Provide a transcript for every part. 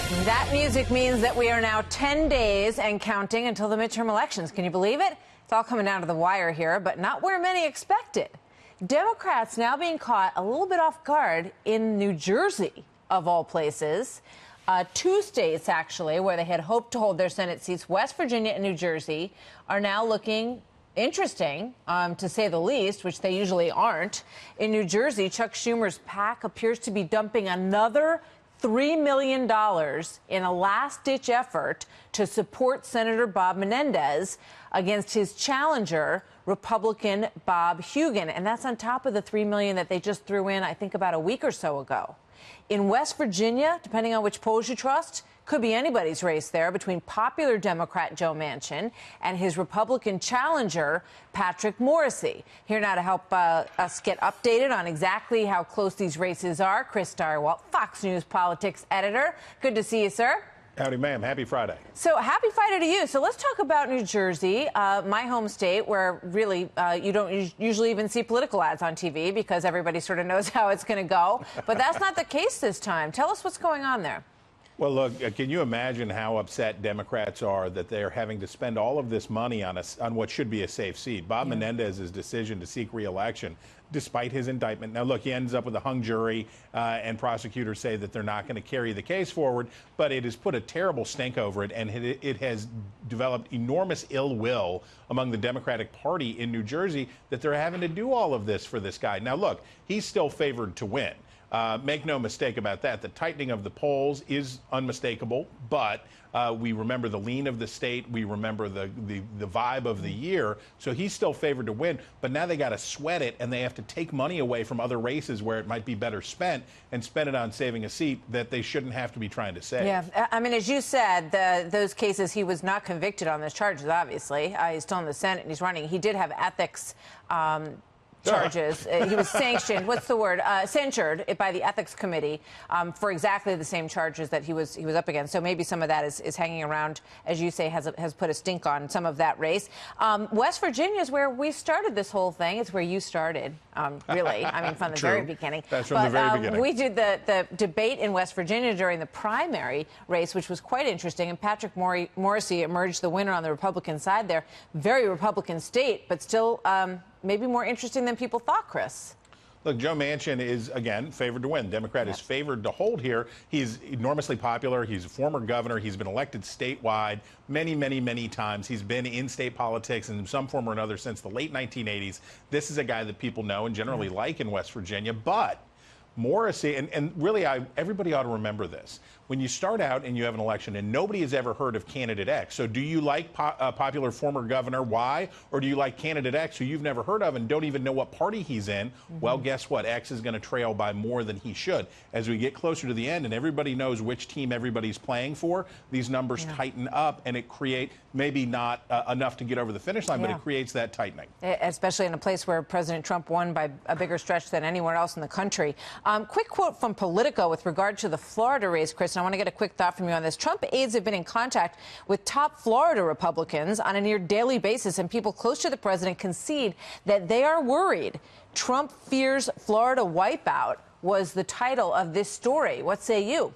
That music means that we are now 10 days and counting until the midterm elections. Can you believe it? It's all coming down to the wire here, but not where many expected. Democrats now being caught a little bit off guard in New Jersey, of all places. Two states, actually, where they had hoped to hold their Senate seats, West Virginia and New Jersey, are now looking interesting, to say the least, which they usually aren't. In New Jersey, Chuck Schumer's PAC appears to be dumping another $3 million in a last-ditch effort to support Senator Bob Menendez against his challenger, Republican Bob Hugin. And that's on top of the $3 million that they just threw in, I think, about a week or so ago. In West Virginia, depending on which polls you trust, could be anybody's race there between popular Democrat Joe Manchin and his Republican challenger, Patrick Morrisey. Here now to help us get updated on exactly how close these races are, Chris Stirewalt, Fox News politics editor. Good to see you, sir. Howdy, ma'am. Happy Friday. So happy Friday to you. So let's talk about New Jersey, my home state, where really you don't usually even see political ads on TV because everybody sort of knows how it's going to go. But that's not the case this time. Tell us what's going on there. Well, look, can you imagine how upset Democrats are that they're having to spend all of this money on what should be a safe seat? Bob Menendez's decision to seek re-election, despite his indictment. Now, look, he ends up with a hung jury, and prosecutors say that they're not going to carry the case forward, but it has put a terrible stink over it, and it has developed enormous ill will among the Democratic Party in New Jersey that they're having to do all of this for this guy. Now, look, he's still favored to win. Make no mistake about that. The tightening of the polls is unmistakable, but we remember the lean of the state. We remember the vibe of the year. So he's still favored to win. But now they got to sweat it, and they have to take money away from other races where it might be better spent and spend it on saving a seat that they shouldn't have to be trying to save. Yeah, I mean, as you said, those cases, he was not convicted on those charges, obviously. He's still in the Senate, and he's running. He did have ethics charges. He was sanctioned. What's the word? Censured by the ethics committee for exactly the same charges that he was up against. So maybe some of that is hanging around, as you say, has put a stink on some of that race. West Virginia is where we started this whole thing. It's where you started, really. I mean, from the very beginning. That's from the very beginning. We did the debate in West Virginia during the primary race, which was quite interesting. And Patrick Morrisey emerged the winner on the Republican side there. Very Republican state, but still maybe more interesting than people thought, Chris. Look, Joe Manchin is, again, favored to win. Democrat is favored to hold here. He's enormously popular. He's a former governor. He's been elected statewide many, many, many times. He's been in state politics in some form or another since the late 1980s. This is a guy that people know and generally like in West Virginia. But Morrisey, and really everybody ought to remember this. When you start out and you have an election and nobody has ever heard of candidate X, so do you like popular former governor Y, or do you like candidate X who you've never heard of and don't even know what party he's in? Well, guess what? X is going to trail by more than he should. As we get closer to the end and everybody knows which team everybody's playing for, these numbers tighten up, and it creates maybe not enough to get over the finish line, but it creates that tightening. Especially in a place where President Trump won by a bigger stretch than anywhere else in the country. Quick quote from Politico with regard to the Florida race, Chris, and I want to get a quick thought from you on this. Trump aides have been in contact with top Florida Republicans on a near daily basis, and people close to the president concede that they are worried. Trump fears Florida wipeout was the title of this story. What say you?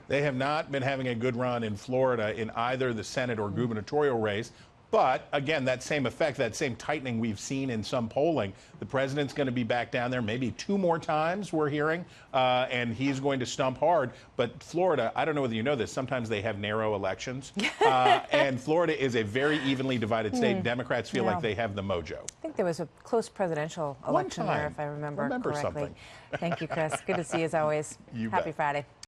They have not been having a good run in Florida in either the Senate or gubernatorial race. But, again, that same effect, that same tightening we've seen in some polling, the president's going to be back down there maybe 2 more times, we're hearing, and he's going to stump hard. But Florida, I don't know whether you know this, sometimes they have narrow elections. And Florida is a very evenly divided state. Democrats feel like they have the mojo. I think there was a close presidential election there, if I remember correctly. Something. Thank you, Chris. Good to see you as always. Happy Friday.